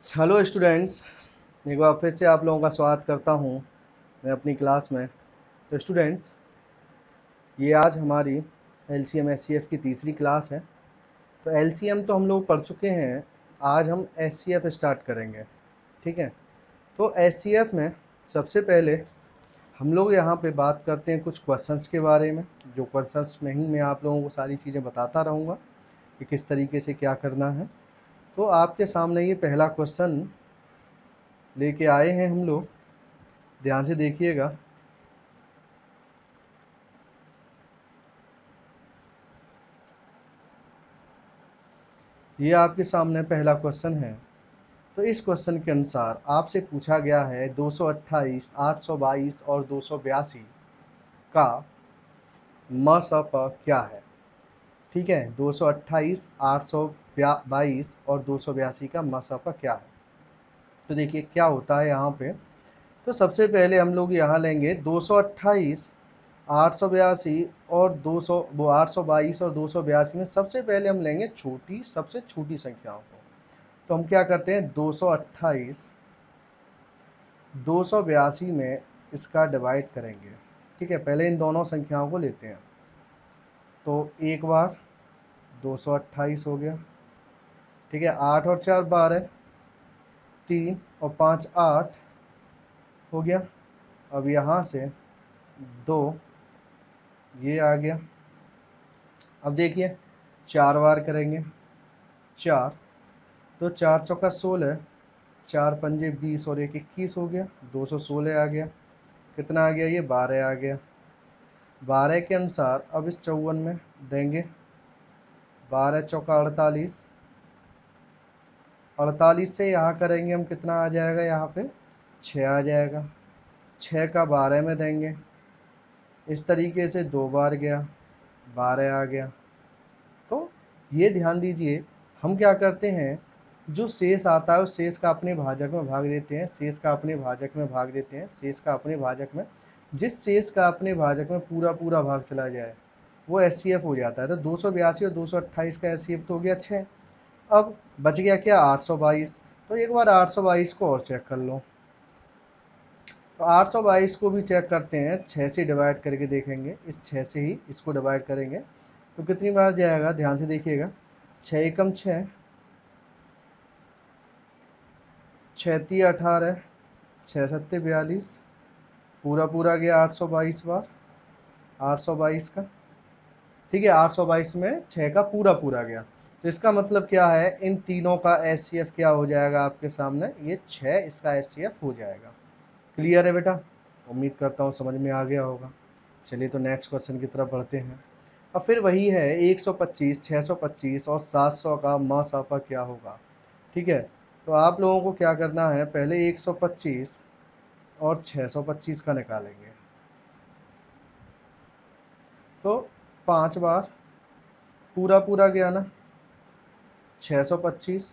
Hello students, एक बार फिर से आप लोगों का स्वागत करता हूं मैं अपनी क्लास में। तो स्टूडेंट्स, ये आज हमारी एलसीएम एससीएफ की तीसरी क्लास है। तो एलसीएम तो हम लोग पढ़ चुके हैं, आज हम एससीएफ स्टार्ट करेंगे। ठीक है। तो एससीएफ में सबसे पहले हम लोग यहाँ पे बात करते हैं कुछ क्वेश्चंस के बारे में। जो क्वेश्चंस में ही मैं आप लोगों को सारी चीज़ें बताता रहूँगा कि किस तरीके से क्या करना है। तो आपके सामने ये पहला क्वेश्चन लेके आए हैं हम लोग, ध्यान से देखिएगा। ये आपके सामने पहला क्वेश्चन है। तो इस क्वेश्चन के अनुसार आपसे पूछा गया है 228, 822 और 282 का मसप क्या है। ठीक है, 228, 822 और 282 का मसप क्या है। तो देखिए क्या होता है यहाँ पे। तो सबसे पहले हम लोग यहाँ लेंगे 228, 882 और 200 वो 822 और 282 में सबसे पहले हम लेंगे सबसे छोटी संख्याओं को। तो हम क्या करते हैं, 228 282 में इसका डिवाइड करेंगे। ठीक है, पहले इन दोनों संख्याओं को लेते हैं। तो एक बार 228 हो गया। ठीक है, 8 और 4 12, 3 और 5 8 हो गया। अब यहाँ से 2 ये आ गया। अब देखिए 4 बार करेंगे, 4 तो 4 चौका 16, 4 पंजे 20 और 1 21 हो गया। 216 आ गया। कितना आ गया, ये 12 आ गया। 12 के अनुसार अब इस 54 में देंगे। 12 चौका 48, 48 से यहाँ करेंगे हम, कितना आ जाएगा यहाँ पे, 6 आ जाएगा। 6 का 12 में देंगे। इस तरीके से 2 बार गया, 12 आ गया। तो ये ध्यान दीजिए, हम क्या करते हैं, जो शेष आता है उस शेष का अपने भाजक में भाग देते हैं, शेष का अपने भाजक में भाग देते हैं, शेष का अपने भाजक में। जिस शेष का अपने भाजक में पूरा पूरा भाग चला जाए वो एचसीएफ हो जाता है। तो 282 और 228 का एचसीएफ तो हो गया 6। अब बच गया क्या, 822। तो एक बार 822 को और चेक कर लो। तो 822 को भी चेक करते हैं, 6 से डिवाइड करके देखेंगे। इस 6 से ही इसको डिवाइड करेंगे तो कितनी बार जाएगा, ध्यान से देखिएगा। 6 एकम 6, 6 तिया 18, 6 सत्ते 42, पूरा पूरा गया 822 बार, 822 का। ठीक है, 822 में 6 का पूरा पूरा गया। तो इसका मतलब क्या है, इन तीनों का एचसीएफ क्या हो जाएगा आपके सामने, ये 6 इसका एचसीएफ हो जाएगा। क्लियर है बेटा, उम्मीद करता हूँ समझ में आ गया होगा। चलिए तो नेक्स्ट क्वेश्चन की तरफ बढ़ते हैं। अब फिर वही है, 125, 625 और 700 का मसाफा क्या होगा। ठीक है, तो आप लोगों को क्या करना है, पहले 125 और 625 का निकालेंगे। तो 5 बार पूरा पूरा गया ना, 625।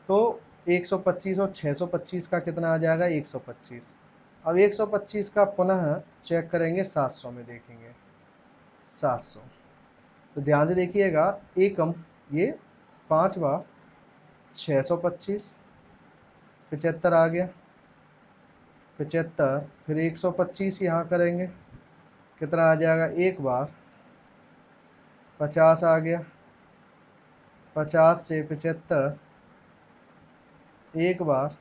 तो 125 और 625 का कितना आ जाएगा, 125। अब 125 का पुनः चेक करेंगे, 700 में देखेंगे, 700। तो ध्यान से देखिएगा, एकम ये 5 बार 625, 75 आ गया, 75। फिर 125 यहाँ करेंगे, कितना आ जाएगा, एक बार 50 आ गया। 50 से 75 एक बार,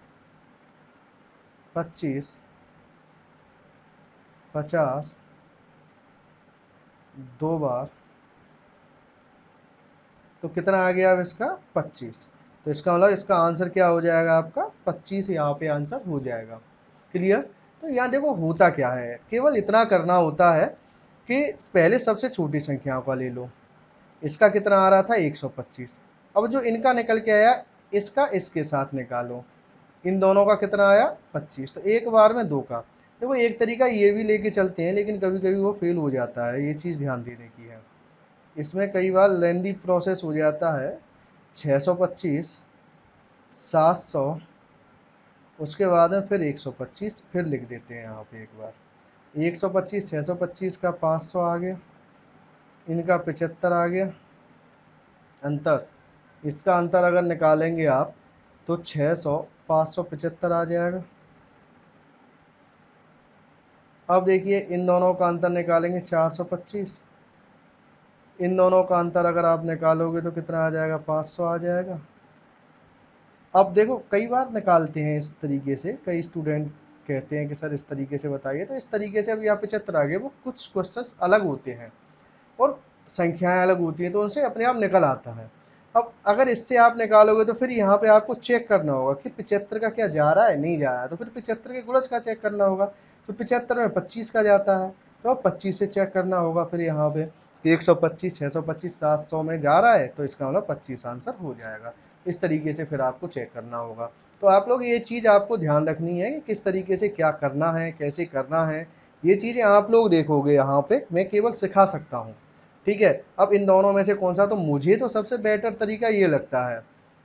25, 50 दो बार, तो कितना आ गया अब इसका, 25। तो इसका मतलब इसका आंसर क्या हो जाएगा आपका, 25 यहाँ पे आंसर हो जाएगा। क्लियर। तो यहाँ देखो होता क्या है, केवल इतना करना होता है कि पहले सबसे छोटी संख्याओं का ले लो। इसका कितना आ रहा था, 125। अब जो इनका निकल के आया, इसका इसके साथ निकालो, इन दोनों का कितना आया, 25। तो एक बार में दो का। देखो एक तरीका ये भी लेके चलते हैं, लेकिन कभी कभी वो फेल हो जाता है, ये चीज़ ध्यान देने की है। इसमें कई बार लेंदी प्रोसेस हो जाता है। 625, 700, उसके बाद में फिर 125 फिर लिख देते हैं यहाँ पे एक बार। 125, 625 का 500 आ गया, इनका 75 आ गया। अंतर, इसका अंतर अगर निकालेंगे आप तो 600 575 आ जाएगा। अब देखिए इन दोनों का अंतर निकालेंगे 425, इन दोनों का अंतर अगर आप निकालोगे तो कितना आ जाएगा 500 आ जाएगा। अब देखो कई बार निकालते हैं इस तरीके से, कई स्टूडेंट कहते हैं कि सर इस तरीके से बताइए, तो इस तरीके से अब यहाँ 75 आ गए, वो कुछ क्वेश्चंस अलग होते हैं और संख्याएं अलग होती हैं तो उनसे अपने आप निकल आता है। अब अगर इससे आप निकालोगे तो फिर यहाँ पे आपको चेक करना होगा कि 75 का क्या जा रहा है, नहीं जा रहा है, तो फिर 75 के गुणज का चेक करना होगा। तो 75 में 25 का जाता है तो अब 25 से चेक करना होगा फिर यहाँ पे 125 625 700 में जा रहा है तो इसका मतलब 25 आंसर हो जाएगा। इस तरीके से फिर आपको चेक करना होगा। तो आप लोग ये चीज़ आपको ध्यान रखनी है कि किस तरीके से क्या करना है, कैसे करना है, ये चीज़ें आप लोग देखोगे यहाँ पे, मैं केवल सिखा सकता हूँ। ठीक है, अब इन दोनों में से कौन सा, तो मुझे तो सबसे बेटर तरीका ये लगता है।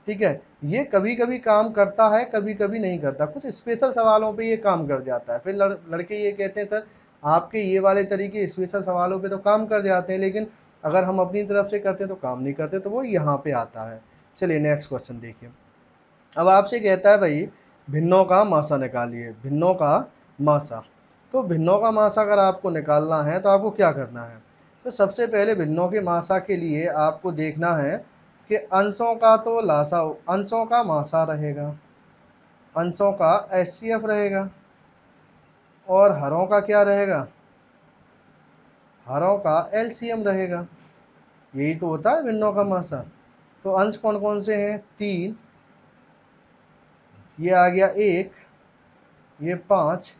ठीक है, ये कभी कभी काम करता है, कभी कभी नहीं करता, कुछ स्पेशल सवालों पे ये काम कर जाता है। फिर लड़के ये कहते हैं सर आपके ये वाले तरीके स्पेशल सवालों पे तो काम कर जाते हैं, लेकिन अगर हम अपनी तरफ से करते हैं तो काम नहीं करते, तो वो यहाँ पे आता है। चलिए नेक्स्ट क्वेश्चन देखिए। अब आपसे कहता है भाई भिन्नों का मासा निकालिए, भिन्नों का मासा। तो भिन्नों का मासा अगर आपको निकालना है तो आपको क्या करना है, तो सबसे पहले भिन्नों के मासा के लिए आपको देखना है कि अंशों का तो लासा, अंशों का मासा रहेगा, अंशों का एचसीएफ रहेगा, और हरों का क्या रहेगा, हरों का एलसीएम रहेगा। यही तो होता है भिन्नों का मासा। तो अंश कौन कौन से हैं, 3, ये आ गया 1, ये 5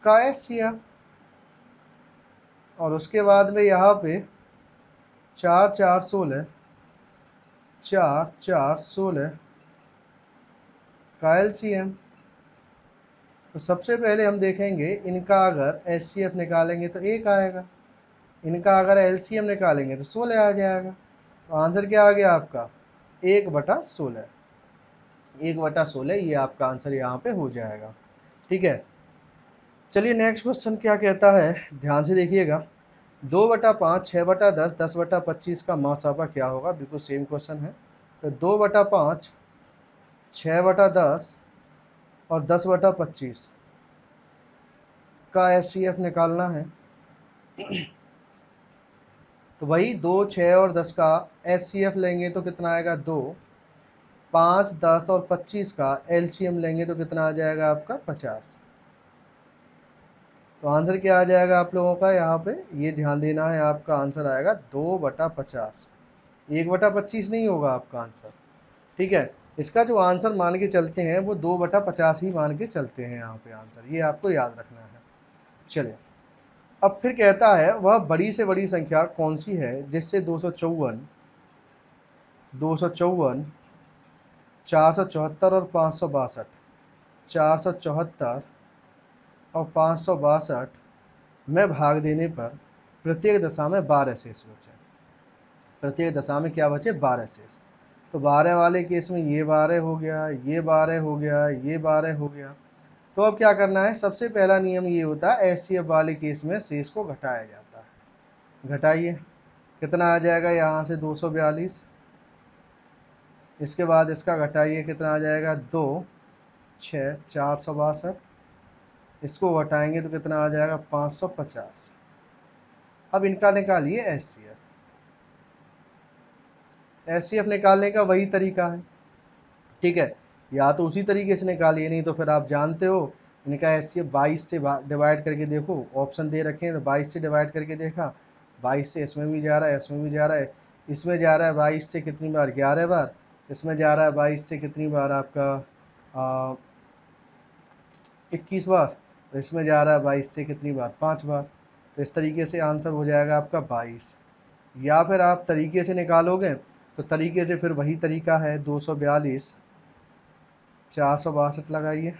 का एचसीएफ, और उसके बाद में यहाँ पे 4 4 16, 4 4 16 का एलसीएम। तो सबसे पहले हम देखेंगे इनका अगर एचसीएफ निकालेंगे तो 1 आएगा, इनका अगर एलसीएम निकालेंगे तो 16 आ जाएगा। तो आंसर क्या आ गया आपका 1/16, 1/16 ये आपका आंसर यहाँ पे हो जाएगा। ठीक है, चलिए नेक्स्ट क्वेश्चन क्या कहता है, ध्यान से देखिएगा। 2/5 6/10 10/25 का मासापा क्या होगा, बिल्कुल सेम क्वेश्चन है। तो 2/5 6/10 और 10/25 का एचसीएफ निकालना है। तो वही 2 6 और 10 का एचसीएफ लेंगे तो कितना आएगा 2, 5 10 और 25 का एलसीएम लेंगे तो कितना आ जाएगा आपका 50। तो आंसर क्या आ जाएगा आप लोगों का, यहाँ पे ये ध्यान देना है, आपका आंसर आएगा 2/50, 1/25 नहीं होगा आपका आंसर। ठीक है, इसका जो आंसर मान के चलते हैं वो 2/50 ही मान के चलते हैं यहाँ पे आंसर, ये आपको याद रखना है। चलिए अब फिर कहता है वह बड़ी से बड़ी संख्या कौन सी है जिससे 254 254 474 और 562, 474 और 562 में भाग देने पर प्रत्येक दशा में 12 शेष बचे, प्रत्येक दशा में क्या बचे 12 शेष। तो 12 वाले केस में ये 12 हो गया, ये 12 हो गया, ये 12 हो गया। तो अब क्या करना है, सबसे पहला नियम ये होता है एचसीएफ वाले केस में शेष को घटाया जाता है। घटाइए, कितना आ जाएगा यहाँ से 242, इसके बाद इसका घटाइए कितना आ जाएगा 2 6 462, इसको घटाएंगे तो कितना आ जाएगा 550। अब इनका निकालिए एचसीएफ, एचसीएफ निकालने का वही तरीका है। ठीक है, या तो उसी तरीके से निकालिए, नहीं तो फिर आप जानते हो इनका एचसीएफ 22 से डिवाइड करके देखो, ऑप्शन दे रखे हैं तो 22 से डिवाइड करके देखा, 22 से इसमें भी जा रहा है, इसमें भी जा रहा है, इसमें जा रहा है 22 से कितनी बार 11 बार, इसमें जा रहा है 22 से कितनी बार आपका 21 बार, तो इसमें जा रहा है 22 से कितनी बार 5 बार। तो इस तरीके से आंसर हो जाएगा आपका 22। या फिर आप तरीके से निकालोगे तो तरीके से फिर वही तरीका है 242 462 लगाइए।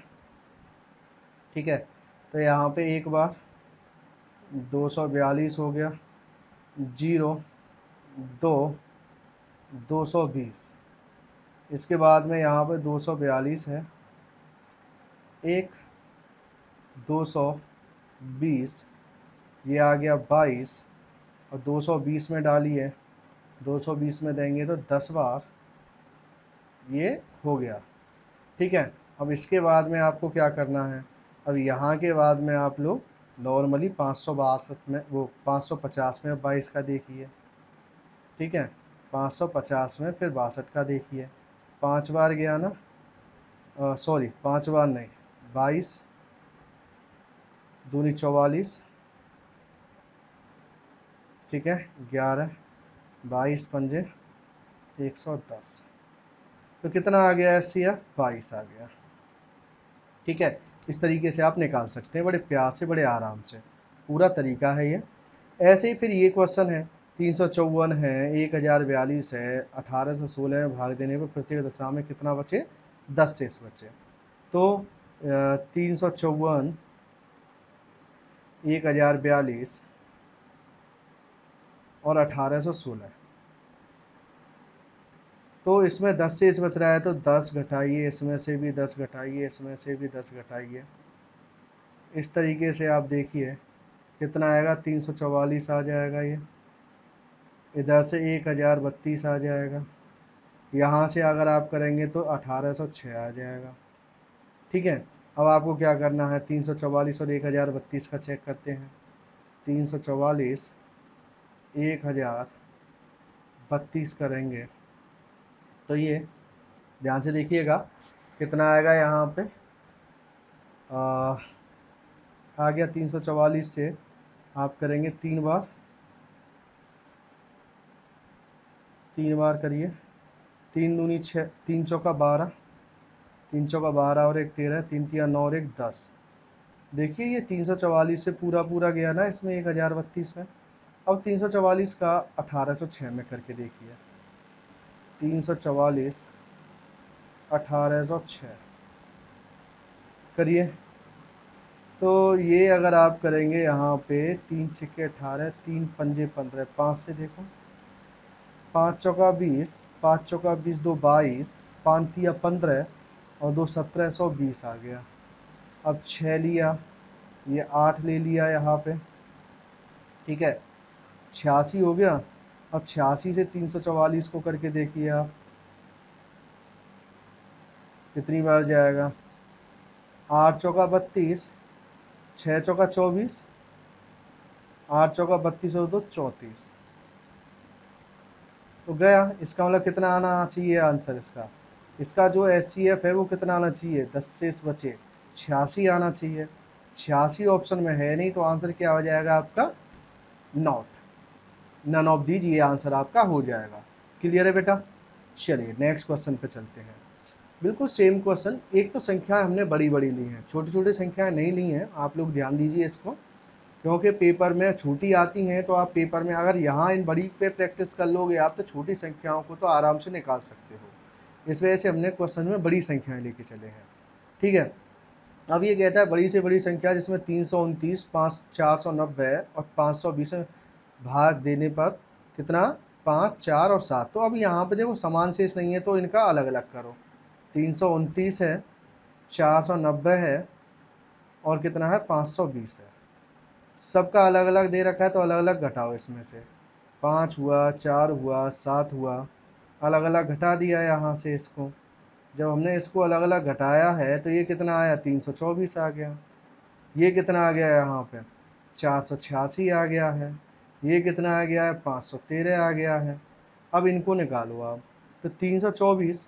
ठीक है, तो यहाँ पे एक बार 242 हो गया, 0 2 220, इसके बाद में यहाँ पे 242 है, 1 220, ये आ गया 22, और 220 में डालिए, 220 में देंगे तो 10 बार, ये हो गया। ठीक है, अब इसके बाद में आपको क्या करना है, अब यहाँ के बाद में आप लोग नॉर्मली 562 में, वो 550 में 22 का देखिए। ठीक है, 550 में फिर 62 का देखिए, 5 बार गया ना, सॉरी 5 बार नहीं, 22 दूनी 44, ठीक है, 11, 22 पंजे 110, तो कितना आ गया एस सी एफ, 22 आ गया। ठीक है, इस तरीके से आप निकाल सकते हैं बड़े प्यार से, बड़े आराम से, पूरा तरीका है ये। ऐसे ही फिर ये क्वेश्चन है, 354 है, 1042 है, 1816 में भाग देने पर प्रत्येक दशा में कितना बचे, 10 शेष बचे। तो 354, 1042 और 1816, तो इसमें 10 शेष बच रहा है, तो 10 घटाइए, इसमें से भी 10 घटाइए, इसमें से भी 10 घटाइए। इस तरीके से आप देखिए कितना आएगा, 344 आ जाएगा ये, इधर से 1032 आ जाएगा, यहाँ से अगर आप करेंगे तो 1806 आ जाएगा। ठीक है, अब आपको क्या करना है, 344 और 1032 का चेक करते हैं। 344 1032 करेंगे तो ये ध्यान से देखिएगा कितना आएगा, यहाँ पे आ गया 344 से आप करेंगे 3 बार, 3 बार करिए, 3 दूनी 6, 3 चौका 12, 3 चौका 12 और 1 13, 3 तिया 9 और 1 10। देखिए ये 344 से पूरा पूरा गया ना इसमें 1032 में। अब 344 का 1806 में करके देखिए, 344 1806 करिए, तो ये अगर आप करेंगे यहाँ पे 3 छिक्के 18, 3 पंजे 15, 5 से देखो, 5 चौका 20, 5 चौका 20, 2 22, 5 तिया 15 और 2 1720 आ गया। अब 6 लिया, ये 8 ले लिया यहाँ पे, ठीक है, 86 हो गया। अब 86 से 344 को करके देखिए आप कितनी बार जाएगा, 8 चौका 32, 6 चौका 24, 8 चौका 32 और 2 34, तो गया। इसका मतलब कितना आना चाहिए आंसर इसका, इसका जो एस सी एफ है वो कितना आना चाहिए, 10 शेष बचे 86 आना चाहिए। 86 ऑप्शन में है नहीं, तो आंसर क्या हो जाएगा आपका, नॉट, नन ऑफ दीज, ये आंसर आपका हो जाएगा। क्लियर है बेटा, चलिए नेक्स्ट क्वेश्चन पे चलते हैं। बिल्कुल सेम क्वेश्चन, एक तो संख्याएं हमने बड़ी बड़ी ली हैं, छोटी छोटी संख्याएं नहीं ली हैं, आप लोग ध्यान दीजिए इसको, क्योंकि पेपर में छोटी आती हैं, तो आप पेपर में अगर यहाँ इन बड़ी पे प्रैक्टिस कर लोगे आप, तो छोटी संख्याओं को तो आराम से निकाल सकते हो। इस वजह से हमने क्वेश्चन में बड़ी संख्याएं लेके चले हैं। ठीक है, अब ये कहता है बड़ी से बड़ी संख्या जिसमें 329, 490 और 520 में भाग देने पर कितना, 5, 4 और 7। तो अब यहाँ पे देखो समान शेष नहीं है, तो इनका अलग अलग करो। 329 है, 490 है और कितना है, 520 है। सबका अलग अलग दे रखा है, तो अलग अलग घटाओ इसमें से, 5 हुआ, 4 हुआ, 7 हुआ, अलग अलग घटा दिया यहाँ से इसको। जब हमने इसको अलग अलग घटाया है तो ये कितना आया, 324 आ गया। ये कितना आ गया यहाँ पे, 486 आ गया है। ये कितना आ गया है, 513 आ गया है। अब इनको निकालो आप, तो 324,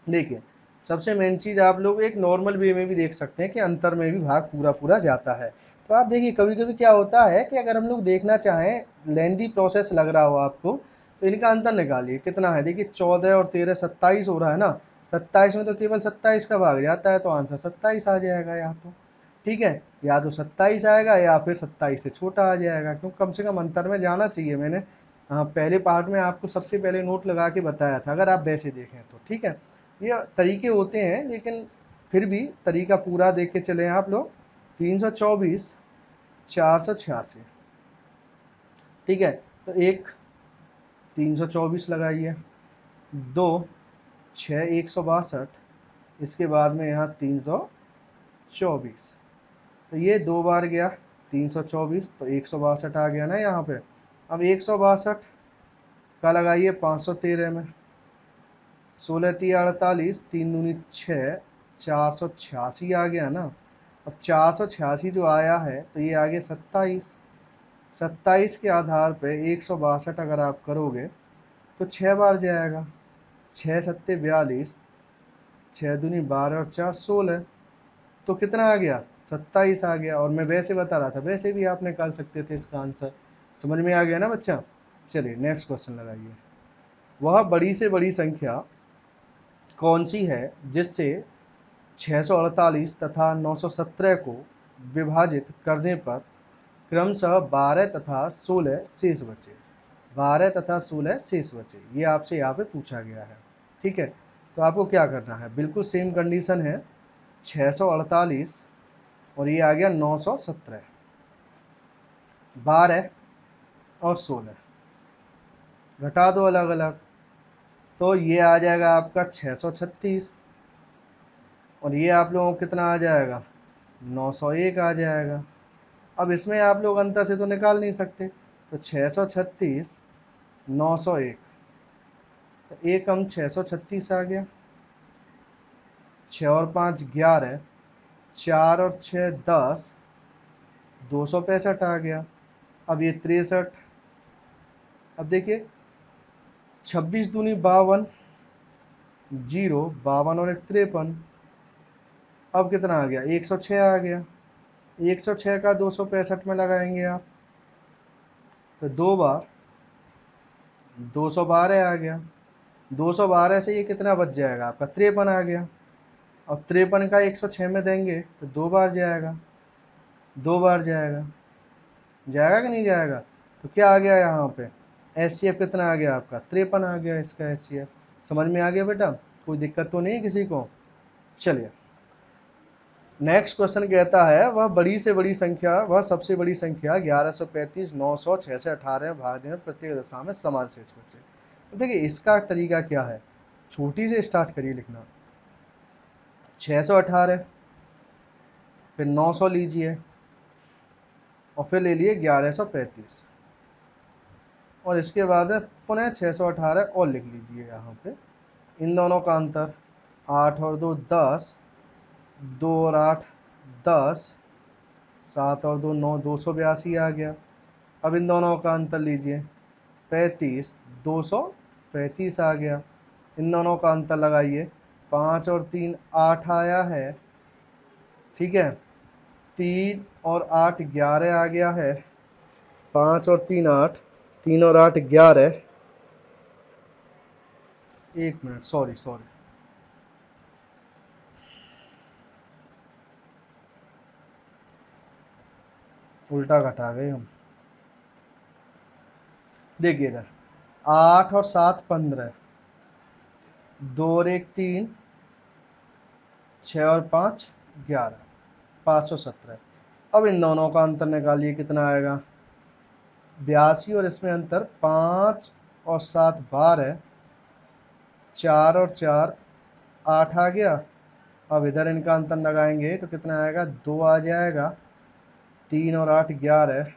देखिए सबसे मेन चीज़ आप लोग एक नॉर्मल वे में भी देख सकते हैं कि अंतर में भी भाग पूरा पूरा जाता है। तो आप देखिए कभी कभी क्या होता है कि अगर हम लोग देखना चाहें, लेंदी प्रोसेस लग रहा हो आपको, तो इनका अंतर निकालिए कितना है। देखिए 14 और 13 27 हो रहा है ना, 27 में तो केवल 27 का भाग जाता है, तो आंसर 27 आ जाएगा या तो। ठीक है, या तो 27 आएगा या फिर 27 से छोटा आ जाएगा, क्योंकि कम से कम अंतर में जाना चाहिए। मैंने पहले पार्ट में आपको सबसे पहले नोट लगा के बताया था, अगर आप वैसे देखें तो। ठीक है, ये तरीके होते हैं, लेकिन फिर भी तरीका पूरा देख के चले आप लोग। 324, 486, ठीक है, तो एक 324 लगाइए, 2 6 162, इसके बाद में यहाँ 324, तो ये 2 बार गया 324, तो 162 आ गया ना यहाँ पे। अब 162 का लगाइए 513 में, 16 3 48, 3 दूनी 6, 486 आ गया ना। अब 486 जो आया है तो ये आ गया 27। 27 के आधार पे 162 अगर आप करोगे तो 6 बार जाएगा। 6 सत्ते 42, 6 दूनी 12 और 4 16, तो कितना आ गया? 27 आ गया। और मैं वैसे बता रहा था, वैसे भी आप निकाल सकते थे इसका आंसर। समझ में आ गया ना बच्चा? चलिए नेक्स्ट क्वेश्चन लगाइए। वह बड़ी से बड़ी संख्या कौन सी है जिससे 648 तथा 917 को विभाजित करने पर क्रमशः 12 तथा 16 शेष बचे? 12 तथा 16 शेष बचे, ये आपसे यहाँ पे पूछा गया है। ठीक है, तो आपको क्या करना है, बिल्कुल सेम कंडीशन है। 648 और ये आ गया 917, 12 और 16 घटा दो अलग अलग, तो ये आ जाएगा आपका 636 और ये आप लोगों को कितना आ जाएगा? 901 आ जाएगा। अब इसमें आप लोग अंतर से तो निकाल नहीं सकते, तो 636 901, तो एक कम 636 आ गया। 6 और 5 11, 4 और 6 10, 265 आ गया। अब ये 63, अब देखिए 26 दूनी 52, 0 52 और 1 53, अब कितना आ गया? 106 आ गया। 106 का 265 में लगाएंगे आप तो 2 बार 212 आ गया। 212 से ये कितना बच जाएगा आपका? 53 आ गया। अब 53 का 106 में देंगे तो 2 बार जाएगा, 2 बार जाएगा, जाएगा कि नहीं जाएगा? तो क्या आ गया यहाँ पे? एचसीएफ कितना आ गया आपका? 53 आ गया इसका एचसीएफ। समझ में आ गया बेटा? कोई दिक्कत तो नहीं किसी को? चलिए नेक्स्ट क्वेश्चन कहता है वह बड़ी से बड़ी संख्या, वह सबसे बड़ी संख्या 1135 900 6 से 18 भाग देने प्रत्येक दशा में समान शेष बचे। तो देखिए इसका तरीका क्या है, छोटी से स्टार्ट करिए लिखना। 618, फिर 900 लीजिए और फिर ले लिए 1135 और इसके बाद पुनः 618 और लिख लीजिए यहाँ पे। इन दोनों का अंतर 8 और 2 10, 2 और 8 10, 7 और 2 9, 282 आ गया। अब इन दोनों का अंतर लीजिए, 35 235 आ गया। इन दोनों का अंतर लगाइए, 5 और 3 8 आया है। ठीक है, 3 और 8 11 आ गया है। 5 और 3 8, 3 और 8 11। एक मिनट, सॉरी सॉरी, उल्टा घटा गए हम। देखिए इधर 8 और 7 15, 2 और 1 3, 6 और 5 11, 517। अब इन दोनों का अंतर निकालिए, कितना आएगा? 82 और इसमें अंतर 5 और 7 12, 4 और 4 8 आ गया। अब इधर इनका अंतर लगाएंगे तो कितना आएगा? 2 आ जाएगा। 3 और 8 11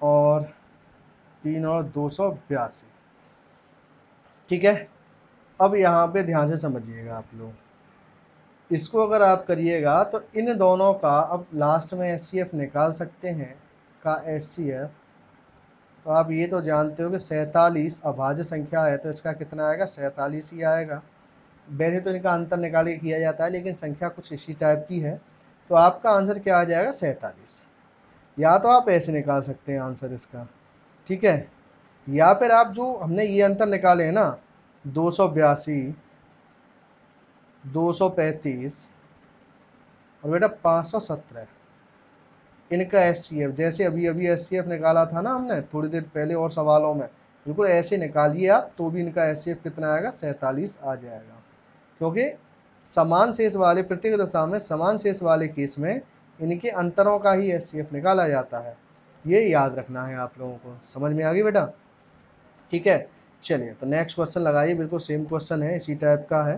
और 3 और 282। ठीक है, अब यहाँ पे ध्यान से समझिएगा आप लोग, इसको अगर आप करिएगा तो इन दोनों का अब लास्ट में एचसीएफ निकाल सकते हैं का एचसीएफ। तो आप ये तो जानते हो कि 47 अभाज्य संख्या है तो इसका कितना आएगा? 47 ही आएगा। वैसे तो इनका अंतर निकाल के किया जाता है लेकिन संख्या कुछ इसी टाइप की है, तो आपका आंसर क्या आ जाएगा? 47। या तो आप ऐसे निकाल सकते हैं आंसर इसका, ठीक है, या फिर आप जो हमने ये अंतर निकाले हैं ना, 282 235 और बेटा 517, इनका एचसीएफ जैसे अभी अभी एचसीएफ निकाला था ना हमने थोड़ी देर पहले और सवालों में, बिल्कुल ऐसे निकालिए आप तो भी इनका एचसीएफ कितना आएगा? 47 आ जाएगा। क्योंकि समान शेष वाले प्रत्येक दशा में समान शेष वाले केस में इनके अंतरों का ही एचसीएफ निकाला जाता है। ये याद रखना है आप लोगों को। समझ में आ गई बेटा? ठीक है, चलिए तो नेक्स्ट क्वेश्चन लगाइए, बिल्कुल सेम क्वेश्चन है, इसी टाइप का है।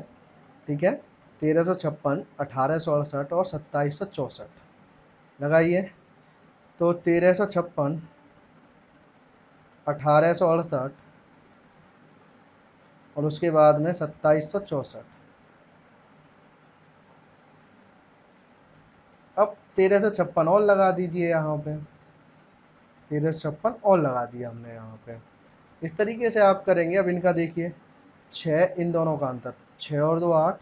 ठीक है, 1356 1868 और 2764 लगाइए। तो 1356 1868 और उसके बाद में 2764। अब 1356 और लगा दीजिए यहाँ पे, 1356 और लगा दिया हमने यहाँ पे। इस तरीके से आप करेंगे। अब इनका देखिए, 6 इन दोनों का अंतर, 6 और 2 8,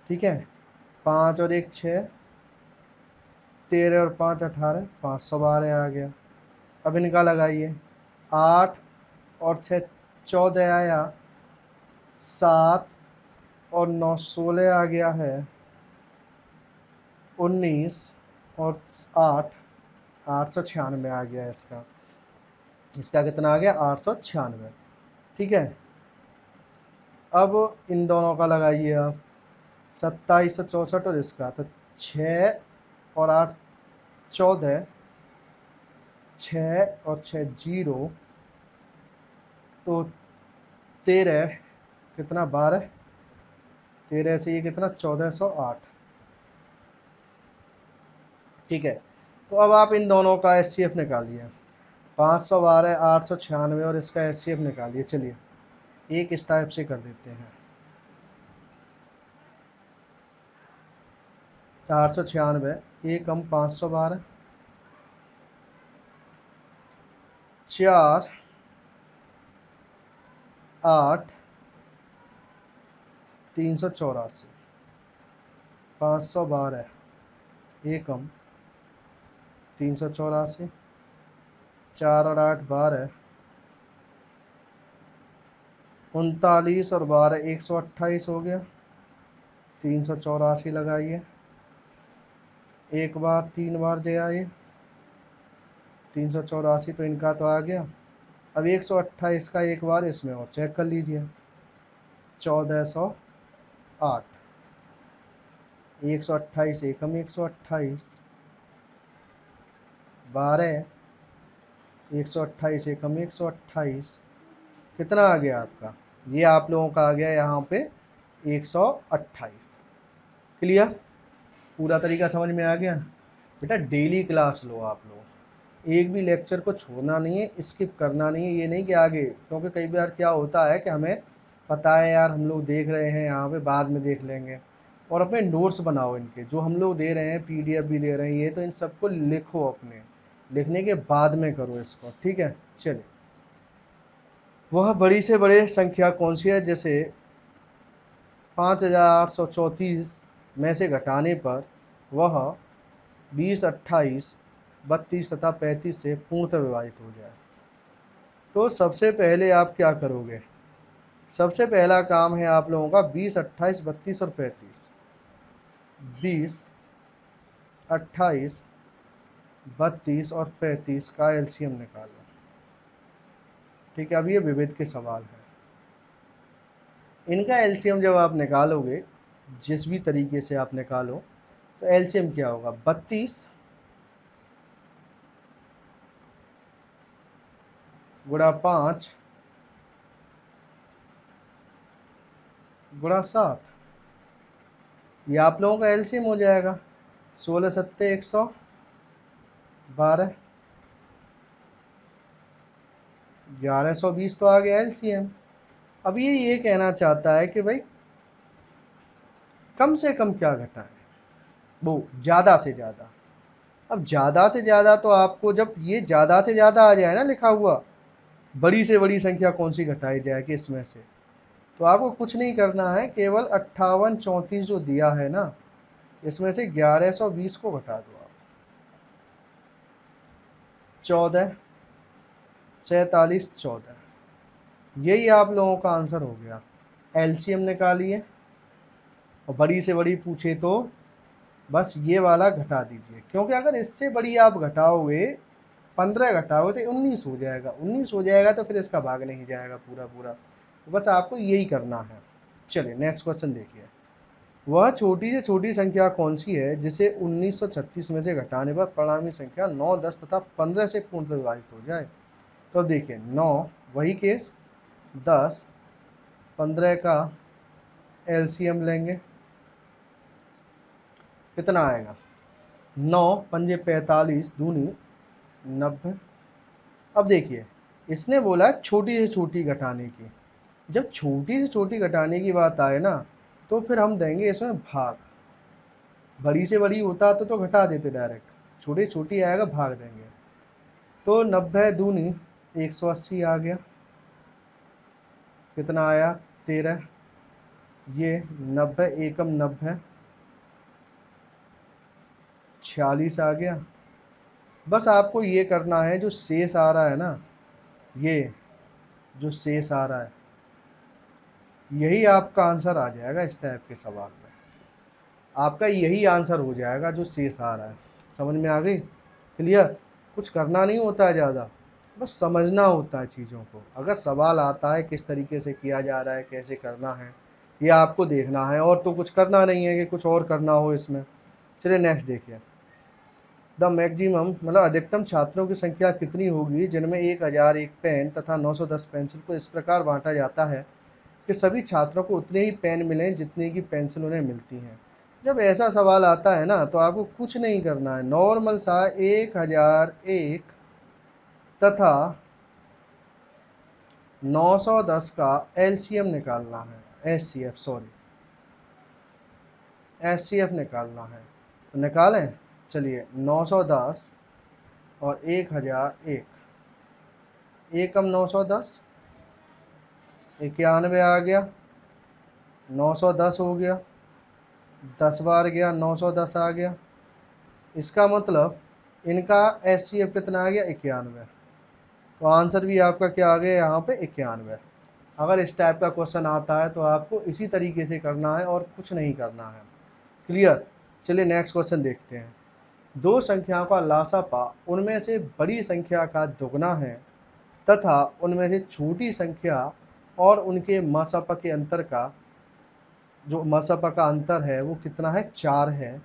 ठीक है, 5 और 1 6, 13 और 5 18, 512 आ गया। अब इनका लगाइए, 8 और 6 14 आया, 7 और 9 16 आ गया है, 19 और 8 896 आ गया इसका। इसका कितना आ गया, 896, ठीक है। अब इन दोनों का लगाइए आप, 2764 और इसका, तो 6 और 8 14, 6 और 6 0, तो 13, कितना 12, 13 से ये कितना 1408, ठीक है। तो अब आप इन दोनों का एचसीएफ निकालिए, 512 896 और इसका एचसीएफ निकालिए। चलिए एक इस टाइप से कर देते हैं, 896 एक कम 512, 4 8 384, 512 एक कम 384, 4 और 8 12, 39 और 12 128 हो गया, 384 लगाइए। एक बार 3 बार दे आइए, 384 तो इनका तो आ गया। अब 128 का एक बार इसमें और चेक कर लीजिए, 1408, 128 एकम 128, 12 128 एकम 128, कितना आ गया आपका, ये आप लोगों का आ गया यहाँ पे 128। क्लियर, पूरा तरीका समझ में आ गया। बेटा डेली क्लास लो आप लोग, एक भी लेक्चर को छोड़ना नहीं है, स्किप करना नहीं है। ये नहीं कि आगे, क्योंकि कई बार क्या होता है कि हमें पता है यार हम लोग देख रहे हैं यहाँ पे, बाद में देख लेंगे। और अपने नोट्स बनाओ इनके, जो हम लोग दे रहे हैं, पीडीएफ भी दे रहे हैं, ये तो इन सबको लिखो, अपने लिखने के बाद में करो इसको, ठीक है। चलिए, वह बड़ी से बड़े संख्या कौन सी है, जैसे 5834 में से घटाने पर वह 20 28 32 तथा 35 से पूर्णतः विभाजित हो जाए। तो सबसे पहले आप क्या करोगे, सबसे पहला काम है आप लोगों का 20 28 32 और 35, 20 28 32 और 35 का एलसीएम निकालो, ठीक है। अब ये विविध के सवाल है, इनका एलसीएम जब आप निकालोगे, जिस भी तरीके से आप निकालो, तो एलसीएम क्या होगा, 32 गुणा 5 गुणा 7, ये आप लोगों का एलसीएम हो जाएगा। 16 सत्ते 112, 1120 तो आ गया एलसीएम। अब ये कहना चाहता है कि भाई कम से कम क्या घटाएं, वो ज़्यादा से ज़्यादा। अब ज़्यादा से ज़्यादा तो आपको, जब ये ज़्यादा से ज़्यादा आ जाए ना लिखा हुआ, बड़ी से बड़ी संख्या कौन सी घटाई जाएगी इसमें से, तो आपको कुछ नहीं करना है, केवल 58 34 जो दिया है ना, इसमें से 1120 को घटा दो आप, 14 47 14, यही आप लोगों का आंसर हो गया। एलसीएम निकालिए, और बड़ी से बड़ी पूछे तो बस ये वाला घटा दीजिए, क्योंकि अगर इससे बड़ी आप घटाओगे, 15 घटाओगे तो 19 हो जाएगा, 19 हो जाएगा तो फिर इसका भाग नहीं जाएगा पूरा पूरा, तो बस आपको यही करना है। चलिए नेक्स्ट क्वेश्चन देखिए, वह छोटी से छोटी संख्या कौन सी है जिसे 1936 में से घटाने पर परिणामी संख्या 9 10 तथा 15 से पूर्णतः विभाजित हो जाए। तो देखिए 9 वही केस, 10 15 का एलसीएम लेंगे, कितना आएगा, 9 पंजे 45 दूनी 90। अब देखिए, इसने बोला छोटी से छोटी घटाने की, जब छोटी से छोटी घटाने की बात आए ना, तो फिर हम देंगे इसमें भाग। बड़ी से बड़ी होता तो घटा देते डायरेक्ट, छोटी छोटी आएगा भाग देंगे। तो 90 दूनी 180 आ गया, कितना आया 13। ये 90 एकम 90 46 आ गया। बस आपको ये करना है, जो शेष आ रहा है ना, ये जो शेष आ रहा है, यही आपका आंसर आ जाएगा इस टाइप के सवाल में। आपका यही आंसर हो जाएगा जो शेष आ रहा है। समझ में आ गई? क्लियर? कुछ करना नहीं होता है ज़्यादा, बस समझना होता है चीज़ों को। अगर सवाल आता है किस तरीके से किया जा रहा है, कैसे करना है, ये आपको देखना है, और तो कुछ करना नहीं है कि कुछ और करना हो इसमें। चलिए नेक्स्ट देखिए। द मैक्सिमम मतलब अधिकतम छात्रों की संख्या कितनी होगी जिनमें 1001 पेन तथा 910 पेंसिल को इस प्रकार बांटा जाता है कि सभी छात्रों को उतने ही पेन मिलें जितनी की पेंसिल उन्हें मिलती हैं। जब ऐसा सवाल आता है ना, तो आपको कुछ नहीं करना है, नॉर्मल सा 1001 तथा 910 का एलसीएम निकालना है, एचसीएफ सॉरी, एचसीएफ निकालना है। तो निकालें, चलिए 910 और 1001, एकम 910 91 आ गया, 910 हो गया, 10 बार गया 910 आ गया। इसका मतलब इनका एचसीएफ कितना आ गया 91। तो आंसर भी आपका क्या आ गया यहाँ पे 91। अगर इस टाइप का क्वेश्चन आता है तो आपको इसी तरीके से करना है और कुछ नहीं करना है। क्लियर? चलिए नेक्स्ट क्वेश्चन देखते हैं। दो संख्याओं का लासापा उनमें से बड़ी संख्या का दुगना है तथा उनमें से छोटी संख्या और उनके मासापा के अंतर का, जो मासापा का अंतर है वो कितना है 4 है,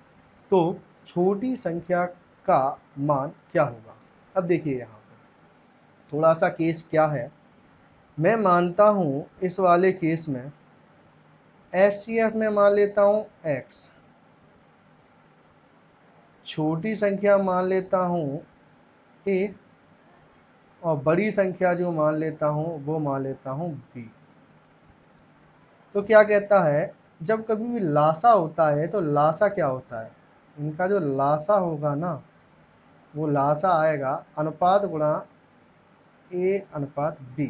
तो छोटी संख्या का मान क्या होगा? अब देखिए यहाँ पे थोड़ा सा केस क्या है। मैं मानता हूँ इस वाले केस में एचसीएफ में मान लेता हूँ x, छोटी संख्या मान लेता हूँ a, और बड़ी संख्या जो मान लेता हूँ वो मान लेता हूँ b। तो क्या कहता है, जब कभी भी लासा होता है तो लासा क्या होता है, इनका जो लासा होगा ना, वो लासा आएगा अनुपात गुणा a अनुपात b।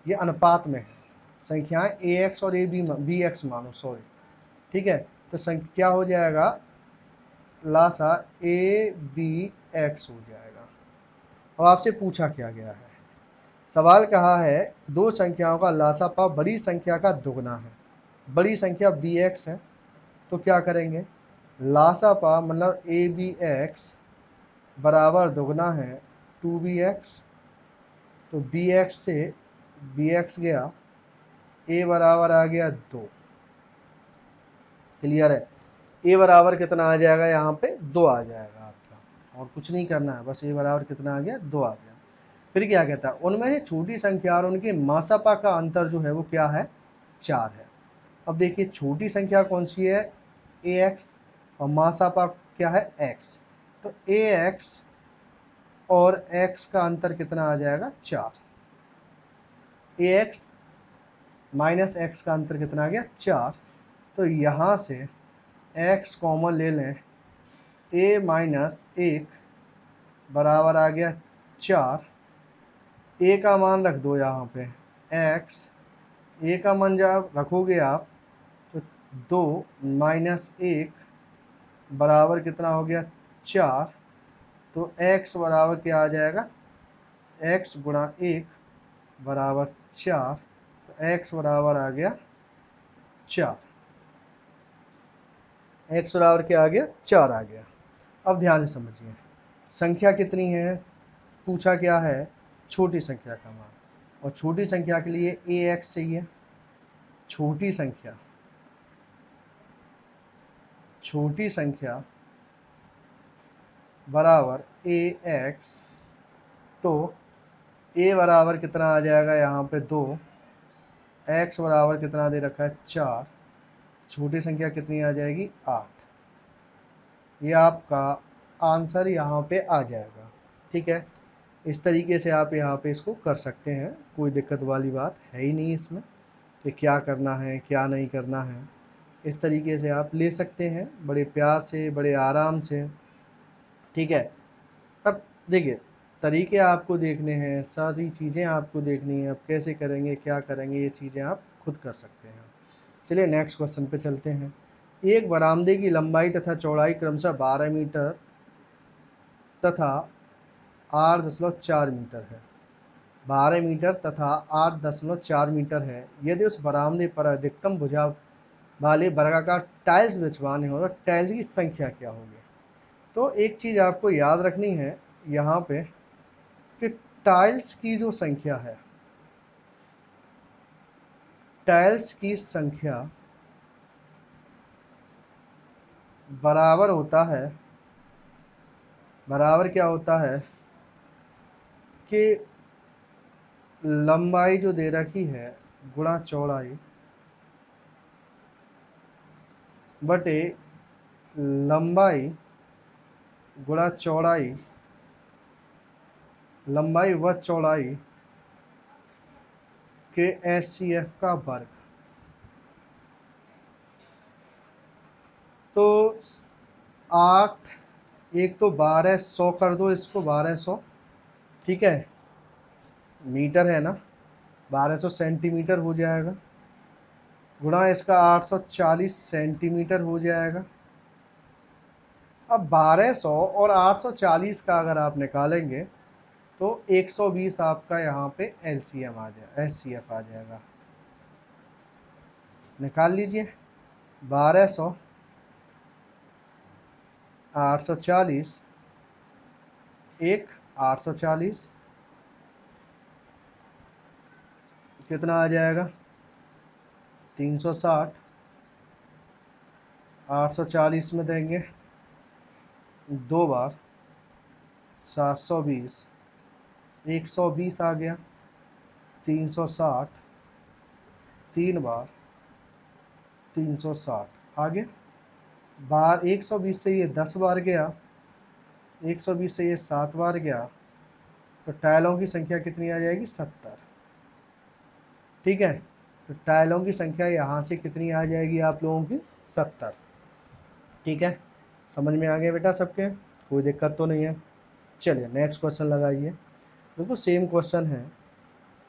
ये अनुपात में है, संख्याएं ax और bx मानो, सॉरी, ठीक है। तो क्या हो जाएगा, लासा ए बी एक्स हो जाएगा। अब आपसे पूछा क्या गया है, सवाल कहा है दो संख्याओं का लासापा बड़ी संख्या का दुगना है, बड़ी संख्या बी एक्स है। तो क्या करेंगे, लासापा मतलब ए बी एक्स बराबर दुगना है 2bx। तो bx से bx गया, a बराबर आ गया 2। क्लियर है? a बराबर कितना आ जाएगा, यहाँ पे 2 आ जाएगा आपका, और कुछ नहीं करना है, बस a बराबर कितना आ गया 2 आ गया। फिर क्या कहता है, उनमें से छोटी संख्या और उनके मासापा का अंतर जो है वो क्या है 4 है। अब देखिए छोटी संख्या कौन सी है ax, और मासापा क्या है x। तो ax और x का अंतर कितना आ जाएगा 4। ax माइनस x का अंतर कितना आ गया 4। तो यहाँ से x कॉमन ले लें, a माइनस 1 बराबर आ गया 4। a का मान रख दो यहाँ पे x, a का मान जब रखोगे आप तो 2 माइनस 1 बराबर कितना हो गया 4। तो x बराबर क्या आ जाएगा, x गुणा 1 बराबर 4। तो x बराबर आ गया 4, x बराबर क्या आ गया 4 आ गया। अब ध्यान से समझिए, संख्या कितनी है, पूछा क्या है छोटी संख्या का मान, और छोटी संख्या के लिए ax चाहिए। छोटी संख्या, छोटी संख्या बराबर ax। तो a बराबर कितना आ जाएगा यहाँ पे 2, x बराबर कितना दे रखा है 4, छोटी संख्या कितनी आ जाएगी 8। ये आपका आंसर यहाँ पे आ जाएगा। ठीक है, इस तरीके से आप यहाँ पे इसको कर सकते हैं, कोई दिक्कत वाली बात है ही नहीं इसमें। कि क्या करना है क्या नहीं करना है। इस तरीके से आप ले सकते हैं, बड़े प्यार से, बड़े आराम से। ठीक है। अब देखिए, तरीके आपको देखने हैं, सारी चीज़ें आपको देखनी है, आप कैसे करेंगे क्या करेंगे, ये चीज़ें आप खुद कर सकते हैं। चलिए नेक्स्ट क्वेश्चन पे चलते हैं। एक बरामदे की लंबाई तथा चौड़ाई क्रमशः 12 मीटर तथा 8.4 मीटर है। 12 मीटर तथा 8.4 मीटर है। यदि उस बरामदे पर अधिकतम भुजा वाले वर्गाकार टाइल्स बिछवाने हो तो टाइल्स की संख्या क्या होगी। तो एक चीज़ आपको याद रखनी है यहाँ पे कि टाइल्स की जो संख्या है, टाइल्स की संख्या बराबर होता है, बराबर क्या होता है कि लंबाई जो दे रखी है गुणा चौड़ाई बटे लंबाई गुणा चौड़ाई, लंबाई व चौड़ाई के एचसीएफ का वर्ग। तो 8, एक तो 1200 कर दो इसको, 1200 ठीक है, मीटर है ना, 1200 सेंटीमीटर हो जाएगा, गुणा इसका 840 सेंटीमीटर हो जाएगा। अब 1200 और 840 का अगर आप निकालेंगे तो 120 आपका यहाँ पे एलसीएम आ जाएगा, एचसीएफ आ जाएगा। निकाल लीजिए, 1200 840 एक 840 कितना आ जाएगा 360, 840 में देंगे 2 बार 720, 120 आ गया, 360 3 बार 360 आगे, बार 120 से ये 10 बार गया, 120 से ये 7 बार गया, तो टाइलों की संख्या कितनी आ जाएगी 70। ठीक है, तो टाइलों की संख्या यहाँ से कितनी आ जाएगी आप लोगों की 70। ठीक है, समझ में आ गया बेटा सबके, कोई दिक्कत तो नहीं है। चलिए नेक्स्ट क्वेश्चन लगाइए। बिल्कुल सेम क्वेश्चन है।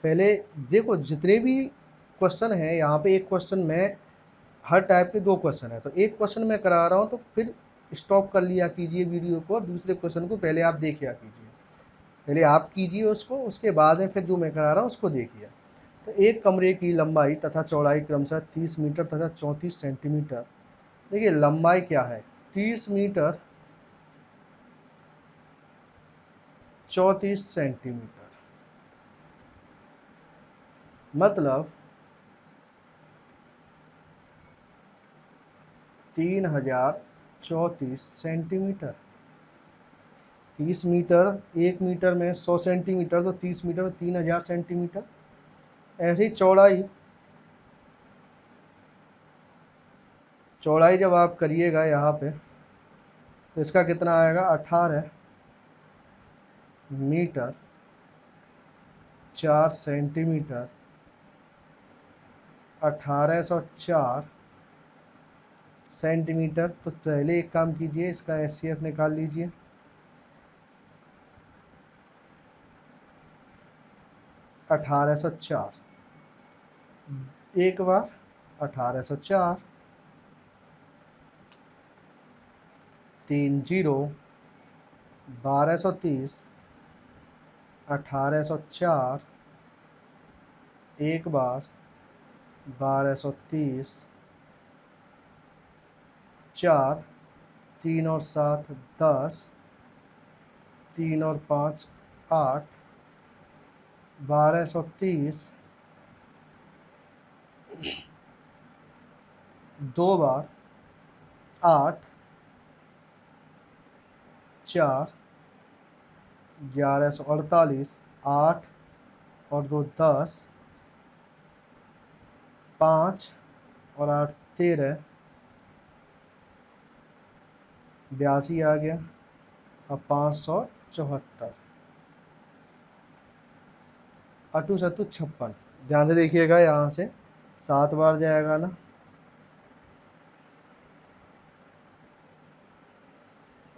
पहले देखो जितने भी क्वेश्चन है यहाँ पे, एक क्वेश्चन में हर टाइप के 2 क्वेश्चन है, तो एक क्वेश्चन मैं करा रहा हूँ तो फिर स्टॉप कर लिया कीजिए वीडियो को और दूसरे क्वेश्चन को पहले आप देखिए कीजिए, पहले आप कीजिए उसको, उसके बाद में फिर जो मैं करा रहा हूँ उसको देखिए। तो एक कमरे की लंबाई तथा चौड़ाई क्रमशः 30 मीटर तथा 34 सेंटीमीटर। देखिए लंबाई क्या है 30 मीटर 34 सेंटीमीटर, मतलब 3034 सेंटीमीटर। 30 मीटर, 1 मीटर में 100 सेंटीमीटर, तो 30 मीटर में 3000 सेंटीमीटर। ऐसे ही चौड़ाई, चौड़ाई जब आप करिएगा यहाँ पे तो इसका कितना आएगा 18 मीटर 4 सेंटीमीटर, 1804 सेंटीमीटर। तो पहले एक काम कीजिए, इसका एचसीएफ निकाल लीजिए। 1804 एक बार 1804, 3 जीरो 1230, 1804 एक बार 1230, 4 3 और 7 10, 3 और 5 8, 1230 2 बार 8, 4 1148, 8 और 2 10, 5 और 8 13, 82 आ गया। अब 574, अटू सत्तू 56। ध्यान से देखिएगा यहाँ से, 7 बार जाएगा ना।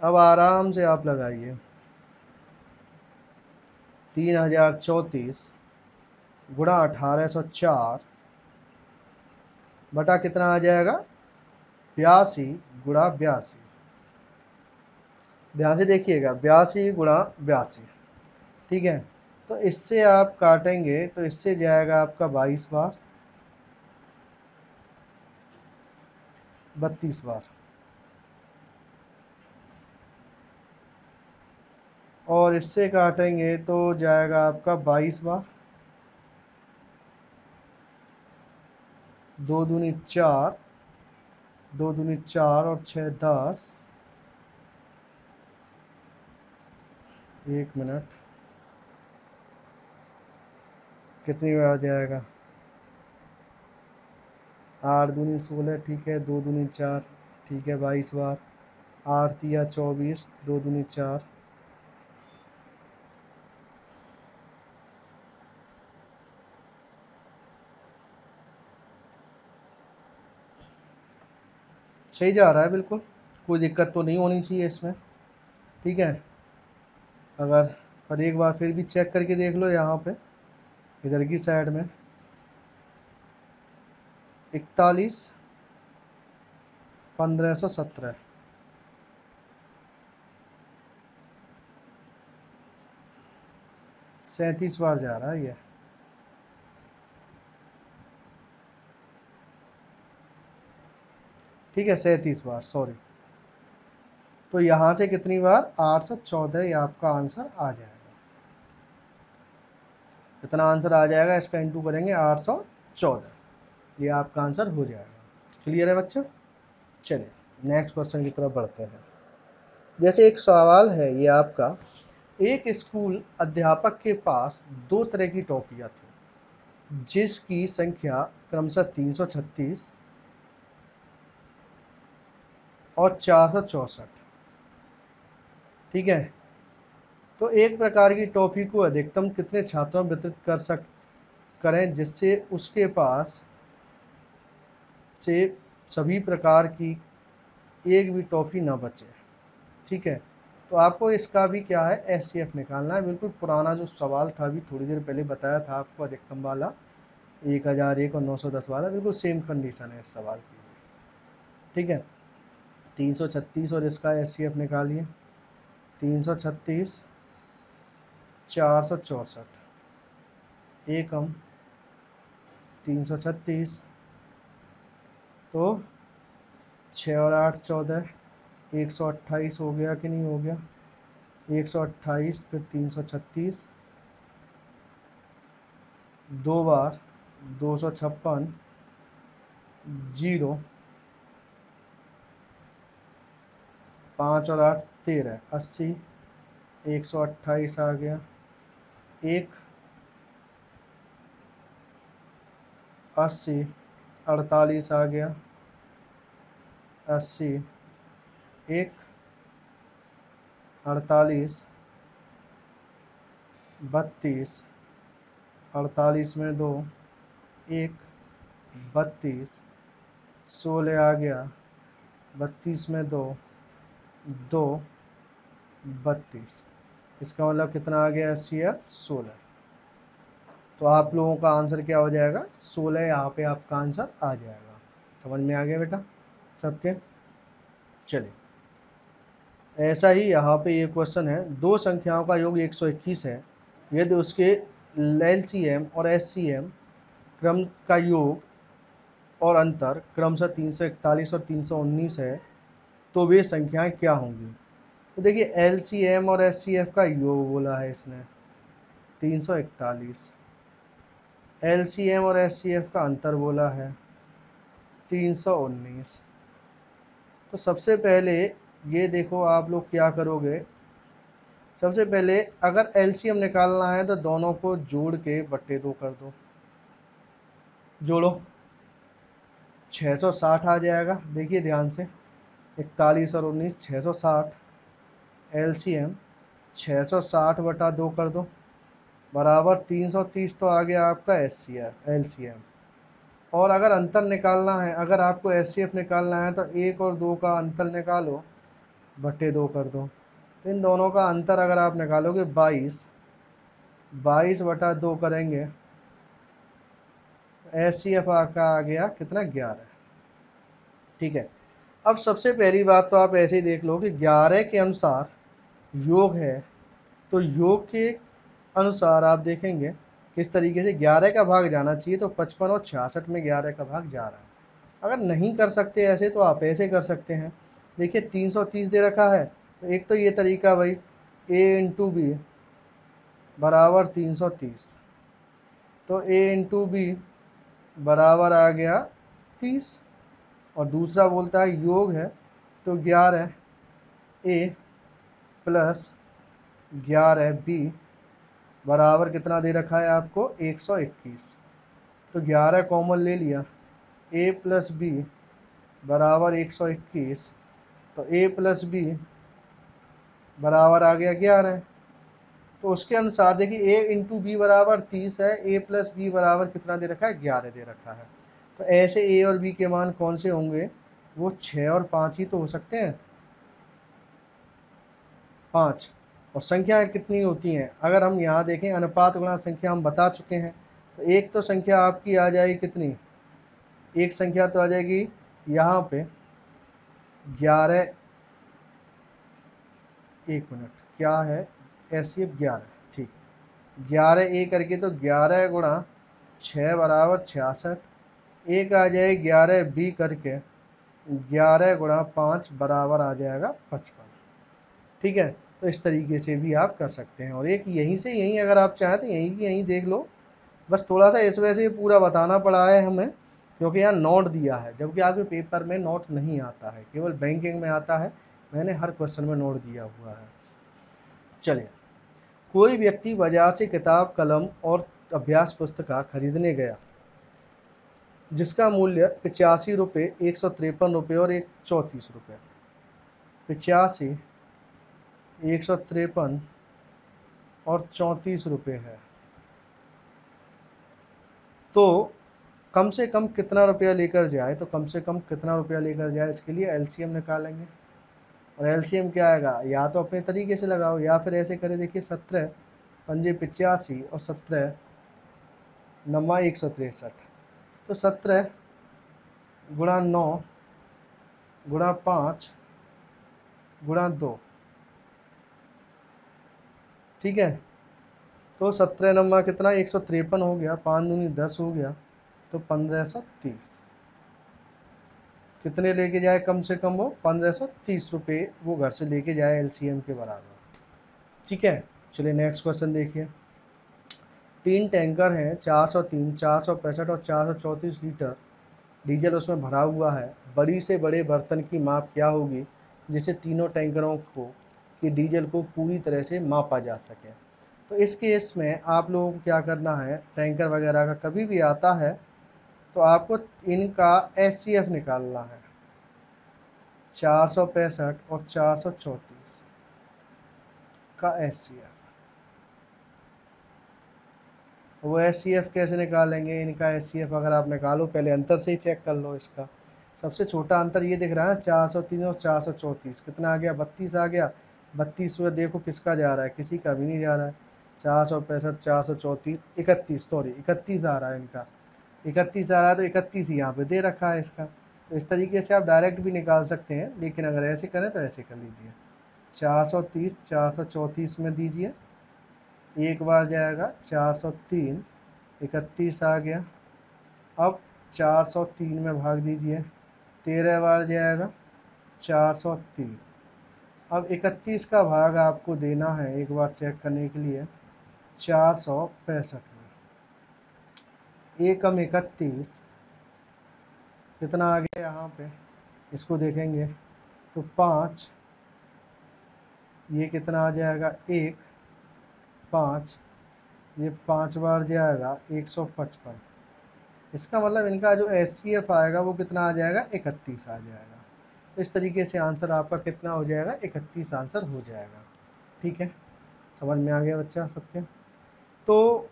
अब आराम से आप लगाइए, 3034 गुणा 1804 बटा कितना आ जाएगा, 82 गुणा 82। ध्यान से देखिएगा, 82 गुणा 82, ठीक है। तो इससे आप काटेंगे तो इससे जाएगा आपका 22 बार, 32 बार, और इससे काटेंगे तो जाएगा आपका 22 बार, 2 दूनी 4, 2 दूनी 4 और 6 10। 1 मिनट, कितनी बार जाएगा, 8 दूनी 16, ठीक है, 2 दूनी 4, ठीक है, 22 बार, 8 तिया 24, 2 दूनी 4, सही जा रहा है बिल्कुल, कोई दिक्कत तो नहीं होनी चाहिए इसमें, ठीक है। अगर पर एक बार फिर भी चेक करके देख लो यहाँ पे, इधर की साइड में 41 1517, 37 बार जा रहा है ये, ठीक है, 37 बार, सॉरी। तो यहाँ से कितनी बार, 814, ये आपका आंसर आ जाएगा। कितना आंसर आ जाएगा, इसका इंटू करेंगे 814, ये आपका आंसर हो जाएगा। क्लियर है बच्चों? चलिए नेक्स्ट क्वेश्चन की तरफ बढ़ते हैं। जैसे एक सवाल है ये आपका, एक स्कूल अध्यापक के पास 2 तरह की टॉफियाँ थी जिसकी संख्या क्रमशः 336 और 464, ठीक है। तो एक प्रकार की टॉफी को अधिकतम कितने छात्रों में वितरित करें जिससे उसके पास से सभी प्रकार की एक भी टॉफी ना बचे, ठीक है। तो आपको इसका भी क्या है, एचसीएफ निकालना है। बिल्कुल पुराना जो सवाल था, अभी थोड़ी देर पहले बताया था आपको, अधिकतम वाला 1001 और 910 वाला, बिल्कुल सेम कंडीशन है इस सवाल की, ठीक है। 336 और इसका एचसीएफ निकालिए, 336 464, एकम 336, तो 6 और 8 14, 128 हो गया कि नहीं हो गया, 128, फिर 336, 2 बार 256, 0, 5 और 8 13, 80, 128 आ गया, 1 80, 48 आ गया, 80, 1 48, 32, 48 में 2, 1 32, 16 आ गया, 32 में 2, 2 32, इसका मतलब कितना आ गया, 80 या 16। तो आप लोगों का आंसर क्या हो जाएगा, 16 यहाँ पे आपका आंसर आ जाएगा। समझ में आ गया बेटा सबके? चलिए ऐसा ही यहाँ पे ये क्वेश्चन है, दो संख्याओं का योग 121 है, यदि उसके एलसीएम और एचसीएम क्रम का योग और अंतर क्रमशः 341 और 319 है तो वे संख्याएं क्या होंगी। तो देखिए एलसीएम और एचसीएफ का योग बोला है इसने 341, एलसीएम और एचसीएफ का अंतर बोला है 319। तो सबसे पहले ये देखो आप लोग क्या करोगे, सबसे पहले अगर एलसीएम निकालना है तो दोनों को जोड़ के बट्टे 2 कर दो, जोड़ो 660 आ जाएगा। देखिए ध्यान से, 41 और 19 660, एलसीएम 660 बटा 2 कर दो, बराबर 330 तो आ गया आपका एलसीएम। और अगर अंतर निकालना है, अगर आपको एचसीएफ निकालना है तो 1 और 2 का अंतर निकालो, बटे 2 कर दो। तो इन दोनों का अंतर अगर आप निकालोगे 22, 22/2 करेंगे, एचसीएफ का आ गया कितना, 11। ठीक है। अब सबसे पहली बात तो आप ऐसे ही देख लो कि 11 के अनुसार योग है, तो योग के अनुसार आप देखेंगे किस तरीके से 11 का भाग जाना चाहिए, तो 55 और 66 में 11 का भाग जा रहा है। अगर नहीं कर सकते ऐसे तो आप ऐसे कर सकते हैं। देखिए 330 दे रखा है, तो एक तो ये तरीका भाई, a इंटू बी बराबर 330, तो a इंटू बी बराबर आ गया 30। और दूसरा बोलता है योग है, तो 11a प्लस 11b बराबर कितना दे रखा है आपको, 121। तो 11 कॉमन ले लिया, a प्लस बी बराबर 121, तो a प्लस बी बराबर आ गया 11। तो उसके अनुसार देखिए a इंटू बी बराबर 30 है, a प्लस बी बराबर कितना दे रखा है, 11 दे रखा है। तो ऐसे a और b के मान कौन से होंगे, वो 6 और 5 ही तो हो सकते हैं, 5। और संख्या कितनी होती हैं, अगर हम यहाँ देखें अनुपात गुणा संख्या हम बता चुके हैं। तो एक तो संख्या आपकी आ जाएगी कितनी, एक संख्या तो आ जाएगी यहाँ पे 11, 1 मिनट क्या है, ऐसी 11, ठीक, 11 करके, तो 11 गुणा 6 बराबर 66, एक आ जाए 11 करके, 11 गुणा 5 बराबर आ जाएगा 55। ठीक है। तो इस तरीके से भी आप कर सकते हैं, और एक यहीं से यहीं अगर आप चाहें तो यहीं की यहीं देख लो। बस थोड़ा सा इस वजह से पूरा बताना पड़ा है हमें, क्योंकि यहाँ नोट दिया है, जबकि आपके पेपर में नोट नहीं आता है, केवल बैंकिंग में आता है। मैंने हर क्वेश्चन में नोट दिया हुआ है। चलिए, कोई व्यक्ति बाजार से किताब, कलम और अभ्यास पुस्तिका खरीदने गया, जिसका मूल्य 85 रुपये, 153 रुपये और 134 रुपये, 85, 153 और 34 रुपये है, तो कम से कम कितना रुपया लेकर जाए, तो कम से कम कितना रुपया लेकर जाए, इसके लिए एलसीएम निकालेंगे। और एलसीएम क्या आएगा, या तो अपने तरीके से लगाओ या फिर ऐसे करें, देखिए 17 पंजे 85 और 17 नमा 163, तो 17 गुणा 9 गुणा 5 गुणा 2, ठीक है। तो 17 नमा कितना, 153 हो गया, 5 दूनी 10 हो गया, तो 1530। कितने लेके जाए कम से कम, वो 1530 रुपये वो घर से लेके जाए एलसीएम के बराबर। ठीक है। चलिए नेक्स्ट क्वेश्चन देखिए। 3 टैंकर हैं, 403, 465 और 434 लीटर डीजल उसमें भरा हुआ है। बड़ी से बड़े बर्तन की माप क्या होगी जिसे तीनों टैंकरों को कि डीजल को पूरी तरह से मापा जा सके। तो इस केस में आप लोगों को क्या करना है, टैंकर वगैरह का कभी भी आता है तो आपको इनका एचसीएफ निकालना है। 465 और 434 का एचसीएफ, वो एचसीएफ कैसे निकालेंगे, इनका एचसीएफ अगर आप निकालो, पहले अंतर से ही चेक कर लो इसका। सबसे छोटा अंतर ये दिख रहा है 403 और 434, कितना आ गया, 32 आ गया। 32 में देखो किसका जा रहा है, किसी का भी नहीं जा रहा है। 465, 434, 31, सॉरी 31 आ रहा है इनका, 31 आ रहा है, तो 31 ही यहाँ पे दे रखा है इसका। तो इस तरीके से आप डायरेक्ट भी निकाल सकते हैं, लेकिन अगर ऐसे करें तो ऐसे कर लीजिए। 430 434 में दीजिए, एक बार जाएगा 403, 31 आ गया। अब 403 में भाग दीजिए, 13 बार जाएगा 403। अब 31 का भाग आपको देना है, एक बार चेक करने के लिए, 465 में। एकम 31 कितना आ गया यहाँ पे, इसको देखेंगे तो 5, ये कितना आ जाएगा 1, 5, ये 5 बार जाएगा 155। इसका मतलब इनका जो एचसीएफ आएगा वो कितना आ जाएगा, 31 आ जाएगा। तो इस तरीके से आंसर आपका कितना हो जाएगा, 31 आंसर हो जाएगा। ठीक है, समझ में आ गया बच्चा सबके। तो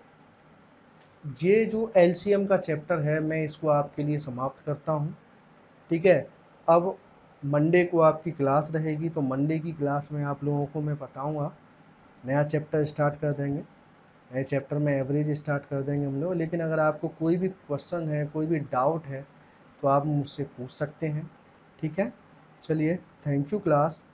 ये जो एलसीएम का चैप्टर है मैं इसको आपके लिए समाप्त करता हूँ। ठीक है, अब मंडे को आपकी क्लास रहेगी, तो मंडे की क्लास में आप लोगों को मैं बताऊँगा, नया चैप्टर स्टार्ट कर देंगे। नए चैप्टर में एवरेज स्टार्ट कर देंगे हम लोग। लेकिन अगर आपको कोई भी क्वेश्चन है, कोई भी डाउट है, तो आप मुझसे पूछ सकते हैं। ठीक है, चलिए, थैंक यू क्लास।